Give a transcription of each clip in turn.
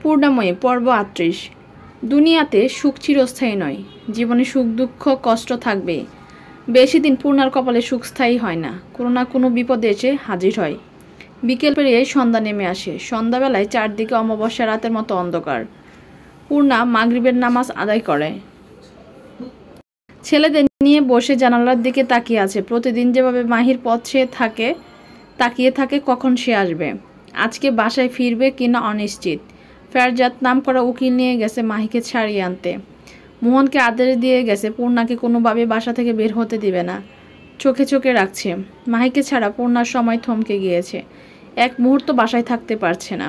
পূর্ণাময়ী পর্ব ৩৮। দুনিয়াতে সুখ চিরস্থায়ী নয়, জীবনে সুখ দুঃখ কষ্ট থাকবে। বেশি দিন পূর্ণার কপালে সুখ স্থায়ী হয় না, কোনো না কোনো বিপদে এসে হাজির হয়। বিকেল পেরিয়ে সন্ধ্যা নেমে আসে। সন্ধ্যাবেলায় চারদিকে অমাবস্যা রাতের মতো অন্ধকার। পূর্ণা মাগরিবের নামাজ আদায় করে ছেলেদের নিয়ে বসে জানালার দিকে তাকিয়ে আছে। প্রতিদিন যেভাবে মাহির পথ সে তাকিয়ে থাকে কখন সে আসবে। আজকে বাসায় ফিরবে কিনা অনিশ্চিত। ফেরজাদ নাম করা উকিল নিয়ে গেছে মাহিকে ছাড়িয়ে আনতে। মোহনকে আদেশ দিয়ে গেছে পূর্ণাকে কোনোভাবে বাসা থেকে বের হতে দিবে না, চোখে চোখে রাখছে। মাহিকে ছাড়া পূর্ণার সময় থমকে গিয়েছে, এক মুহূর্ত বাসায় থাকতে পারছে না।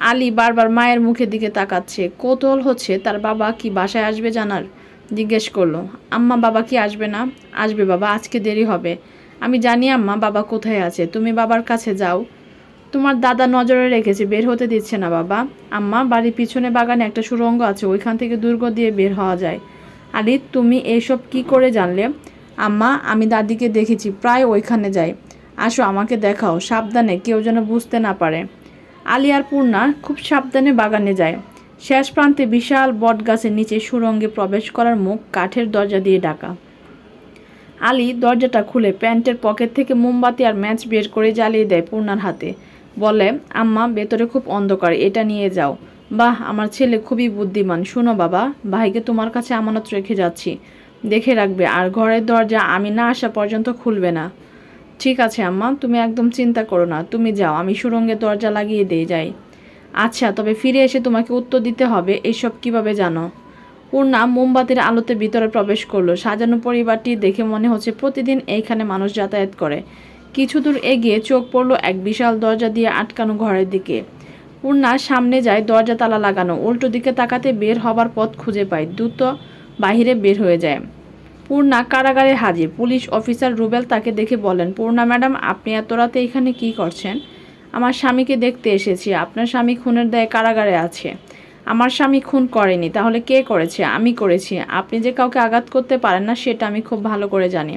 আলী বারবার মায়ের মুখের দিকে তাকাচ্ছে, কৌতূহল হচ্ছে তার বাবা কি বাসায় আসবে জানার। জিজ্ঞেস করলো, আম্মা বাবা কি আসবে না? আসবে বাবা, আজকে দেরি হবে। আমি জানি আম্মা বাবা কোথায় আছে, তুমি বাবার কাছে যাও। তোমার দাদা নজরে রেখেছে, বের হতে দিচ্ছে না বাবা। আম্মা বাড়ির পিছনে বাগানে একটা সুড়ঙ্গ আছে, ওইখান থেকে দুর্গ দিয়ে বের হওয়া যায়। আলী তুমি এইসব কি করে জানলে? আম্মা আমি দাদিকে দেখেছি, প্রায় ওইখানে যাই। আসো আমাকে দেখাও, সাবধানে, কেউ যেন বুঝতে না পারে। আলী আর পূর্ণা খুব সাবধানে বাগানে যায়। শেষ প্রান্তে বিশাল বট গাছের নিচে সুড়ঙ্গে প্রবেশ করার মুখ কাঠের দরজা দিয়ে ঢাকা। আলী দরজাটা খুলে প্যান্টের পকেট থেকে মোমবাতি আর ম্যাচ বের করে জ্বালিয়ে দেয় পূর্ণার হাতে। বলে, আম্মা ভেতরে খুব অন্ধকার, এটা নিয়ে যাও। বাহ, আমার ছেলে খুবই বুদ্ধিমান। শোনো বাবা, ভাইকে তোমার কাছে আমানত রেখে যাচ্ছি, দেখে রাখবে, আর ঘরের দরজা আমি না আসা পর্যন্ত খুলবে না। ঠিক আছে আম্মা, তুমি একদম চিন্তা করো না, তুমি যাও, আমি সুড়ঙ্গের দরজা লাগিয়ে দিয়ে যাই। আচ্ছা, তবে ফিরে এসে তোমাকে উত্তর দিতে হবে। এইসব কিভাবে জানো? পূর্ণা মোমবাতির আলোতে ভিতরে প্রবেশ করলো। সাজানো পরিবারটি দেখে মনে হচ্ছে প্রতিদিন এইখানে মানুষ যাতায়াত করে। কিছু দূর এগিয়ে চোখ পড়লো এক বিশাল দরজা দিয়ে আটকানো ঘরের দিকে। পূর্ণা সামনে যায়, দরজা তালা লাগানো। উল্টো দিকে তাকাতে বের হবার পথ খুঁজে পায়, দ্রুত বাহিরে বের হয়ে যায়। পূর্ণা কারাগারে হাজির। পুলিশ অফিসার রুবেল তাকে দেখে বলেন, পূর্ণা ম্যাডাম, আপনি এত রাতে এখানে কি করছেন? আমার স্বামীকে দেখতে এসেছি। আপনার স্বামী খুনের দায়ে কারাগারে আছে। আমার স্বামী খুন করেনি, তাহলে কে করেছে? আমি করেছি। আপনি যে কাউকে আঘাত করতে পারেন না সেটা আমি খুব ভালো করে জানি।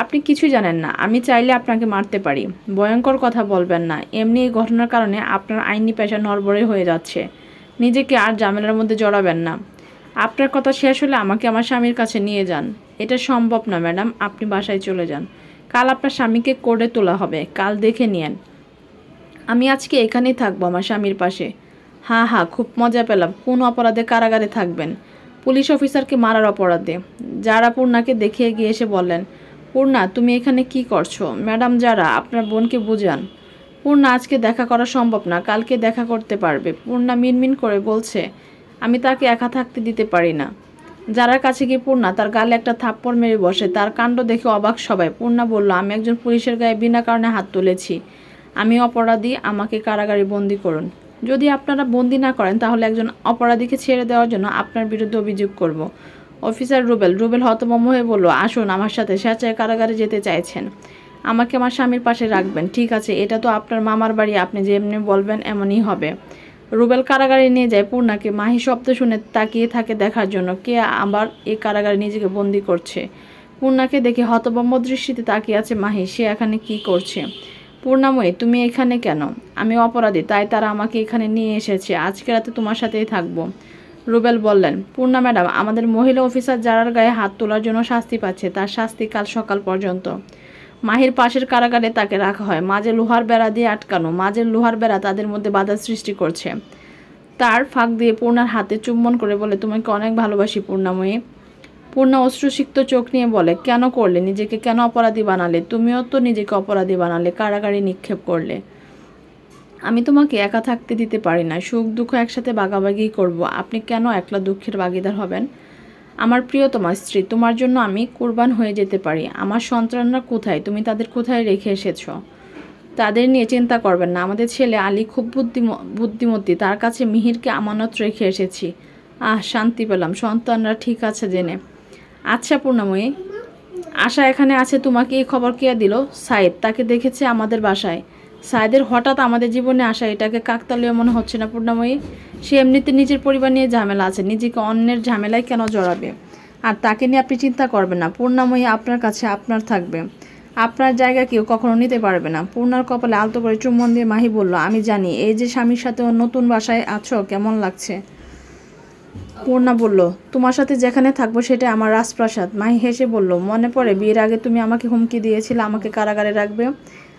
আপনি কিছু জানেন না, আমি চাইলে আপনাকে মারতে পারি। ভয়ঙ্কর কথা বলবেন না। এমনি এই ঘটনার কারণে আপনার আইনি পেশা নড়বড়ে হয়ে যাচ্ছে। নিজেকে আর ঝামেলার মধ্যে জড়াবেন না। আপনার কথা শেষ হলে আমাকে আমার স্বামীর কাছে নিয়ে যান। এটা সম্ভব না ম্যাডাম, আপনি বাসায় চলে যান। কাল আপনার স্বামীকে কোর্টে তোলা হবে, কাল দেখে নিয়েন। আমি আজকে এখানেই থাকবো আমার স্বামীর পাশে। হ্যাঁ হ্যাঁ, খুব মজা পেলাম। কোন অপরাধে কারাগারে থাকবেন? পুলিশ অফিসারকে মারার অপরাধে। যারা পূর্ণাকে দেখে এগিয়ে এসে বললেন, পূর্ণা তুমি এখানে কি করছো? ম্যাডাম যারা, আপনার বোনকে বুঝান। পূর্ণা আজকে দেখা করা সম্ভব না, কালকে দেখা করতে পারবে। পূর্ণা মিনমিন করে বলছে, আমি তাকে একা থাকতে দিতে পারি না। যারার কাছে গিয়ে পূর্ণা তার গালে একটা থাপ্পড় মেরে বসে। তার কাণ্ড দেখে অবাক সবাই। পূর্ণা বলল, আমি একজন পুলিশের গায়ে বিনা কারণে হাত তুলেছি। আমি অপরাধী, আমাকে কারাগারে বন্দি করুন। যদি আপনারা বন্দি না করেন তাহলে একজন অপরাধীকে ছেড়ে দেওয়ার জন্য আপনার বিরুদ্ধে অভিযোগ করব। অফিসার রুবেল হতভম্ব হয়ে বলল, আসুন আমার সাথে। স্বেচ্ছায় কারাগারে যেতে চাইছেন? আমাকে আমার স্বামীর পাশে রাখবেন। ঠিক আছে, এটা তো আপনার মামার বাড়ি, আপনি যেমনি বলবেন এমনই হবে। রুবেল কারাগারে নিয়ে যায় পূর্ণাকে। মাহি শব্দ শুনে তাকিয়ে থাকে দেখার জন্য কে আবার এই কারাগারে নিজেকে বন্দি করছে। পূর্ণাকে দেখে হতভম্ব দৃষ্টিতে তাকিয়ে আছে মাহি। সে এখানে কি করছে? পূর্ণাময়ী, তুমি এখানে কেন? আমি অপরাধী, তাই তারা আমাকে এখানে নিয়ে এসেছে। আজকে রাতে তোমার সাথেই থাকবো। রুবেল বললেন, পূর্ণা ম্যাডাম, আমাদের মহিলা অফিসার যারার গায়ে হাত তোলার জন্য শাস্তি পাচ্ছে, তার শাস্তি কাল সকাল পর্যন্ত। মাহির পাশের কারাগারে তাকে রাখা হয়। মাঝে লোহার বেড়া দিয়ে আটকানো। মাঝের লোহার বেড়া তাদের মধ্যে বাধা সৃষ্টি করছে। তার ফাঁক দিয়ে পূর্ণার হাতে চুম্বন করে বলে, তোমাকে অনেক ভালোবাসি পূর্ণাময়ী। পূর্ণা অশ্রুসিক্ত চোখ নিয়ে বলে, কেন করলে? নিজেকে কেন অপরাধী বানালে? তুমিও তো নিজেকে অপরাধী বানালে, কারাগারে নিক্ষেপ করলে। আমি তোমাকে একা থাকতে দিতে পারি না, সুখ দুঃখ একসাথে ভাগাভাগি করব। আপনি কেন একলা দুঃখের ভাগিদার হবেন? আমার প্রিয়তমা স্ত্রী, তোমার জন্য আমি কুরবান হয়ে যেতে পারি। আমার সন্তানরা কোথায়? তুমি তাদের কোথায় রেখে এসেছ? তাদের নিয়ে চিন্তা করবেন না। আমাদের ছেলে আলী খুব বুদ্ধিমতী, তার কাছে মিহিরকে আমানত রেখে এসেছি। শান্তি পেলাম, সন্তানরা ঠিক আছে জেনে। আচ্ছা পূর্ণাময়ী, আশা এখানে আছে, তোমাকে এই খবর কে দিল? সাইদ, তাকে দেখেছে আমাদের বাসায়। সাইদের হঠাৎ আমাদের জীবনে আসা, এটাকে কাকতালীয় মনে হচ্ছে না পূর্ণাময়ী? সে এমনিতে নিজের পরিবার নিয়ে ঝামেলা আছে, নিজেকে অন্যের ঝামেলায় কেন জড়াবে? আর তাকে নিয়ে আপনি চিন্তা করবেন না। পূর্ণাময়ী আপনার কাছে আপনার থাকবে। আপনার জায়গা কেউ কখনো নিতে পারবে না। পূর্ণার কপালে আলতো করে চুম্বন দিয়ে মাহি বলল, আমি জানি এই যে স্বামীর সাথে নতুন বাসায় আছো কেমন লাগছে। পূর্ণা বলল, তোমার সাথে যেখানে থাকবো সেটা আমার রাজপ্রাসাদ। মাহি হেসে বলল, মনে পড়ে বিয়ের আগে তুমি আমাকে হুমকি দিয়েছিলে আমাকে কারাগারে রাখবে।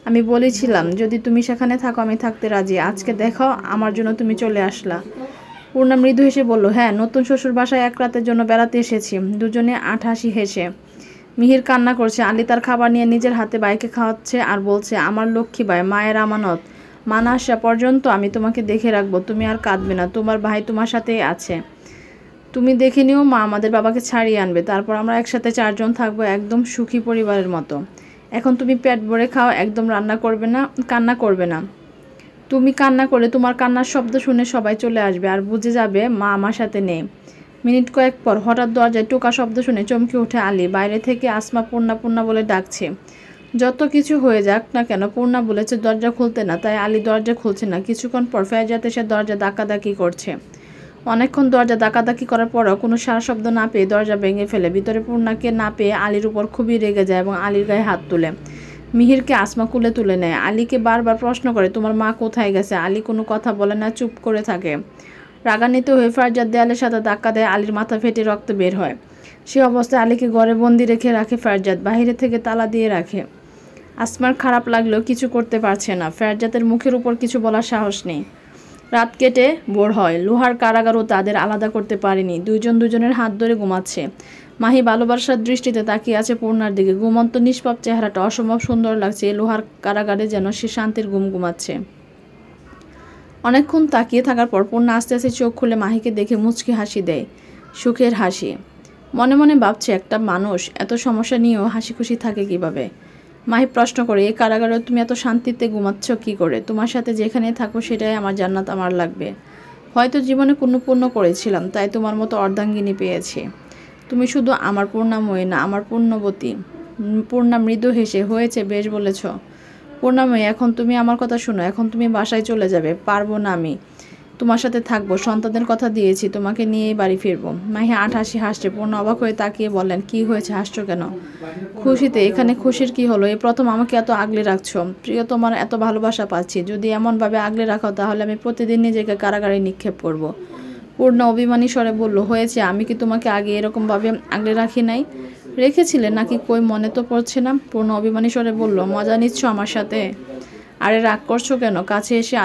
আমি বলেছিলাম যদি তুমি সেখানে থাকো আমি থাকতে রাজি। আজকে দেখো আমার জন্য তুমি চলে আসলা। পূর্ণা মৃদু হেসে বলল, হ্যাঁ, নতুন শ্বশুর বাসায় এক রাতের জন্য বেড়াতে এসেছি। দুজনে আঠাশি হেসে। মিহির কান্না করছে। আলী তার খাবার নিয়ে নিজের হাতে বাইকে খাওয়াচ্ছে আর বলছে, আমার লক্ষ্মী ভাই, মায়ের আমানত, মা না আসা পর্যন্ত আমি তোমাকে দেখে রাখবো। তুমি আর কাঁদবে না, তোমার ভাই তোমার সাথেই আছে। তুমি দেখে নিও, মা আমাদের বাবাকে ছাড়িয়ে আনবে, তারপর আমরা একসাথে 4 জন থাকবো, একদম সুখী পরিবারের মতো। এখন তুমি পেট ভরে খাও, একদম কান্না করবে না। তুমি কান্না করলে তোমার কান্নার শব্দ শুনে সবাই চলে আসবে আর বুঝে যাবে মা আমার সাথে নেই। মিনিট কয়েক পর হঠাৎ দরজায় টোকা শব্দ শুনে চমকে ওঠে আলী। বাইরে থেকে আসমা পূর্ণা পূর্ণা বলে ডাকছে। যত কিছু হয়ে যাক না কেন, পূর্ণা বলেছে দরজা খুলতে না, তাই আলী দরজা খুলছে না। কিছুক্ষণ পর ফেরজাত এসে দরজা দাকাদাকি করছে। অনেকক্ষণ দরজা দাকাদাকি করার পরও কোনো সারা শব্দ না পেয়ে দরজা ভেঙে ফেলে। ভিতরে পূর্ণাকে না পেয়ে আলীর উপর খুবই রেগে যায় এবং আলীর গায়ে হাত তুলে। মিহিরকে আসমা কুলে তুলে নেয়। আলীকে বারবার প্রশ্ন করে, তোমার মা কোথায় গেছে? আলী কোনো কথা বলে না, চুপ করে থাকে। রাগান্বিত হয়ে ফেরজাত দেয়ালের সাথে ধাক্কা দেয়। আলীর মাথা ফেটে রক্ত বের হয়। সে অবস্থায় আলীকে ঘরে বন্দি রেখে রাখে ফেরজাত, বাইরে থেকে তালা দিয়ে রাখে। আসমার খারাপ লাগলেও কিছু করতে পারছে না। ফেরজাতের মুখের উপর কিছু বলার সাহস নেই। রাত কেটে ভোর হয়। লোহার কারাগারও তাদের আলাদা করতে পারেনি। দুজন দুজনের হাত ধরে ঘুমাচ্ছে। মাহি ভালোবাসার দৃষ্টিতে তাকিয়ে আছে পূর্ণার দিকে। ঘুমন্ত নিষ্পাপ চেহারাটা অসম্ভব সুন্দর লাগছে। এই লোহার কারাগারে যেন সে শান্তির ঘুম ঘুমাচ্ছে। অনেকক্ষণ তাকিয়ে থাকার পর পূর্ণা আস্তে আস্তে চোখ খুলে মাহিকে দেখে মুচকি হাসি দেয়, সুখের হাসি। মনে মনে ভাবছে, একটা মানুষ এত সমস্যা নিয়েও হাসি খুশি থাকে কিভাবে। মাহি প্রশ্ন করে, এই কারাগারে তুমি এত শান্তিতে ঘুমাচ্ছ কি করে? তোমার সাথে যেখানে থাকো সেটাই আমার জান্নাত, আমার লাগবে। হয়তো জীবনে কোনো পুণ্য করেছিলাম, তাই তোমার মতো অর্ধাঙ্গিনী পেয়েছি। তুমি শুধু আমার পূর্ণাময়ী না, আমার পুণ্যবতী। পূর্ণা মৃদু হেসে, হয়েছে, বেশ বলেছ। পূর্ণাময়ী, এখন তুমি আমার কথা শোনো। এখন তুমি বাসায় চলে যাবে। পারবো না, আমি তোমার সাথে থাকবো। সন্তানদের কথা দিয়েছি, তোমাকে নিয়েই বাড়ি ফিরবো। মাহি হাসি হাসছে। পূর্ণা অবাক হয়ে তাকিয়ে বললেন, কি হয়েছে, হাসছো কেন? খুশিতে। এখানে খুশির কি হলো? এই প্রথম আমাকে এত আগলে রাখছো। প্রিয়, তোমার এত ভালোবাসা পাচ্ছি। যদি এমনভাবে আগলে রাখো তাহলে আমি প্রতিদিন নিজেকে কারাগারে নিক্ষেপ করব। পূর্ণা অভিমানী স্বরে বলল, হয়েছে, আমি কি তোমাকে আগে এরকমভাবে আগলে রাখি নাই? রেখেছিলে নাকি? কই, মনে তো পড়ছে না। পূর্ণা অভিমানী স্বরে বলল, মজা নিচ্ছ আমার সাথে? আরে রাগ করছো কেন? কাছে এসে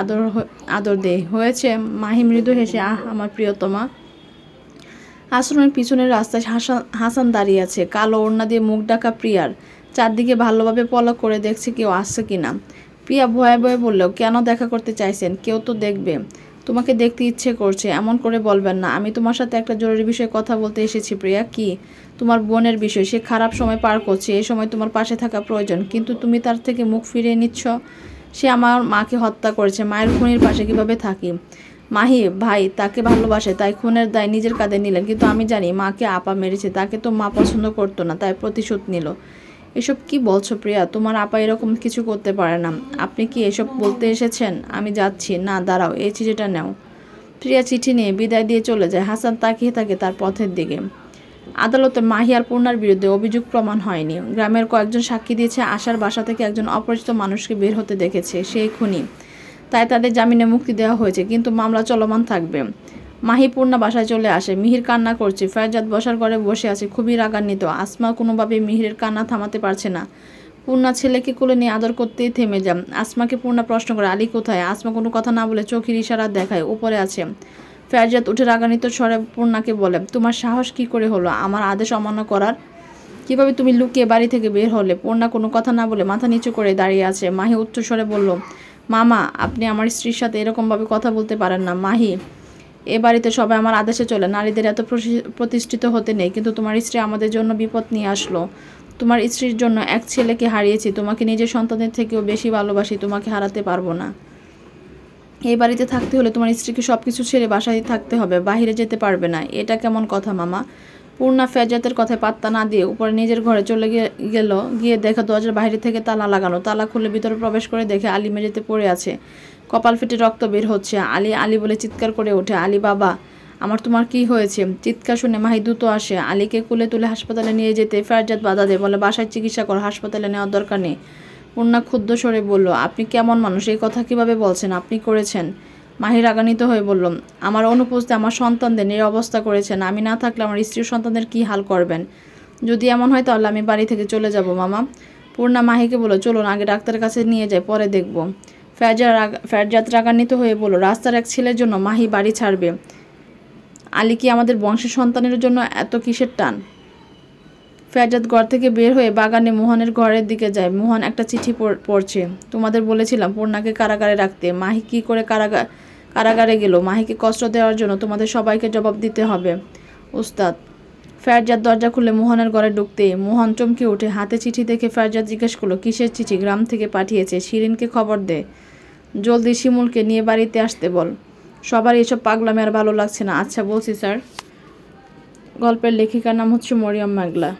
আদর দে। হয়েছে। মাহি মৃদু হেসে, আহ আমার প্রিয়তমা। আশ্রমের পিছনের রাস্তায় হাসান দাঁড়িয়ে আছে। কালো ওড়না দিয়ে মুখ ঢাকা প্রিয়ার চারদিকে ভালোভাবে পলক করে দেখছে কেউ আসছে কিনা। প্রিয়া ভয়ে ভয়ে বলল, কেন দেখা করতে চাইছেন? কেউ তো দেখবে। তোমাকে দেখতে ইচ্ছে করছে। এমন করে বলবেন না। আমি তোমার সাথে একটা জরুরি বিষয়ে কথা বলতে এসেছি প্রিয়া। কি? তোমার বোনের বিষয়। সে খারাপ সময় পার করছে। এই সময় তোমার পাশে থাকা প্রয়োজন, কিন্তু তুমি তার থেকে মুখ ফিরিয়ে নিচ্ছ। সে আমার মাকে হত্যা করেছে। মায়ের খুনির পাশে কিভাবে থাকি? মাহি ভাই তাকে ভালোবাসে, তাই খুনের দায় নিজের কাঁধে নিলেন। কিন্তু আমি জানি মাকে আপা মেরেছে। তাকে তো মা পছন্দ করতো না, তাই প্রতিশোধ নিল। এসব কি বলছো প্রিয়া? তোমার আপা এরকম কিছু করতে পারে না। আপনি কি এসব বলতে এসেছেন? আমি যাচ্ছি। না, দাঁড়াও, এই চিঠিটা নাও। প্রিয়া চিঠি নিয়ে বিদায় দিয়ে চলে যায়। হাসান তাকিয়ে থাকে তার পথের দিকে। আদালতে মাহি আর পূর্ণার বিরুদ্ধে অভিযোগ প্রমাণ হয়নি। গ্রামের কয়েকজন সাক্ষী দিয়েছে আশার বাসা থেকে একজন অপরিচিত মানুষকে বের হতে দেখেছে, সেই খুনি। তাই তাদের জামিনে মুক্তি দেওয়া হয়েছে, কিন্তু মামলা চলমান থাকবে। মাহি পূর্ণা বাসায় চলে আসে। মিহির কান্না করছে। ফেরজাত বসার ঘরে বসে আছে, খুবই রাগান্বিত। আসমা কোনোভাবেই মিহিরের কান্না থামাতে পারছে না। পূর্ণা ছেলেকে কোলে নিয়ে আদর করতেই থেমে যান। আসমাকে পূর্ণা প্রশ্ন করে, আলী কোথায়? আসমা কোনো কথা না বলে চোখের ইশারা দেখায়, উপরে আছে। ফেরজাত উঠে রাগান্বিত স্বরে পূর্ণাকে বলে, তোমার সাহস কি করে হলো আমার আদেশ অমান্য করার? কিভাবে তুমি লুকিয়ে বাড়ি থেকে বের হলে? পূর্ণা কোনো কথা না বলে মাথা নিচু করে দাঁড়িয়ে আছে। মাহি উচ্চ স্বরে বলল, মামা, আপনি আমার স্ত্রীর সাথে এরকমভাবে কথা বলতে পারেন না। মাহি, এ বাড়িতে সবাই আমার আদেশে চলে। নারীদের এত প্রতিষ্ঠিত হতে নেই। কিন্তু তোমার স্ত্রী আমাদের জন্য বিপদ নিয়ে আসলো। তোমার স্ত্রীর জন্য এক ছেলেকে হারিয়েছি। তোমাকে নিজের সন্তানের থেকেও বেশি ভালোবাসি। তোমাকে হারাতে পারবো না। এই বাড়িতে থাকতে হলে তোমার স্ত্রীকে সব কিছু ছেড়ে বাসায় থাকতে হবে, বাইরে যেতে পারবে না। এটা কেমন কথা মামা? পূর্ণা ফেরজাতের কথায় পাত্তা না দিয়ে উপরে নিজের ঘরে চলে গিয়ে দেখে দরজার বাইরে থেকে তালা লাগানো। তালা খুলে ভিতরে প্রবেশ করে দেখে আলী মেঝেতে পড়ে আছে, কপাল ফেটে রক্ত বের হচ্ছে। আলী আলী বলে চিৎকার করে ওঠে। আলী বাবা, আমার তোমার কি হয়েছে? চিৎকার শুনে মাহি দ্রুত আসে। আলীকে কোলে তুলে হাসপাতালে নিয়ে যেতে ফেরজাদ বাধা দেয়, বলে বাসায় চিকিৎসা কর, হাসপাতালে নেওয়ার দরকার নেই। পূর্ণা ক্ষুব্ধ স্বরে বলল, আপনি কেমন মানুষ, এই কথা কিভাবে বলছেন? আপনি করেছেন। মাহি রাগান্বিত হয়ে বলল, আমার অনুপস্থিতি আমার সন্তানদের নিরবস্থা করেছেন। আমি না থাকলে আমার স্ত্রীর সন্তানদের কি হাল করবেন? যদি এমন হয় তাহলে আমি বাড়ি থেকে চলে যাব মামা। পূর্ণা মাহিকে বলল, চলুন আগে ডাক্তারের কাছে নিয়ে যাই, পরে দেখব। ফেরজাদ রাগান্বিত হয়ে বলল, রাস্তার এক ছেলের জন্য মাহি বাড়ি ছাড়বে? আলী কি আমাদের বংশের সন্তানের জন্য এত কিসের টান? ফেরজাদ ঘর থেকে বের হয়ে বাগানে মোহনের ঘরের দিকে যায়। মোহন একটা চিঠি পড়ছে। তোমাদের বলেছিলাম পূর্ণাকে কারাগারে রাখতে। মাহি কি করে কারাগারে গেল? মাহিকে কষ্ট দেওয়ার জন্য তোমাদের সবাইকে জবাব দিতে হবে উস্তাদ। ফেরজাদ দরজা খুলে মোহনের ঘরে ঢুকতে মোহন চমকে ওঠে। হাতে চিঠি দেখে ফেরজাদ জিজ্ঞেস করলো, কিসের চিঠি? গ্রাম থেকে পাঠিয়েছে। শিরিনকে খবর দে, জলদি শিমুলকে নিয়ে বাড়িতে আসতে বল। সবার এসব পাগলামি আর ভালো লাগছে না। আচ্ছা বলছি স্যার। গল্পের লেখিকার নাম হচ্ছে মরিয়ম মেঘলা।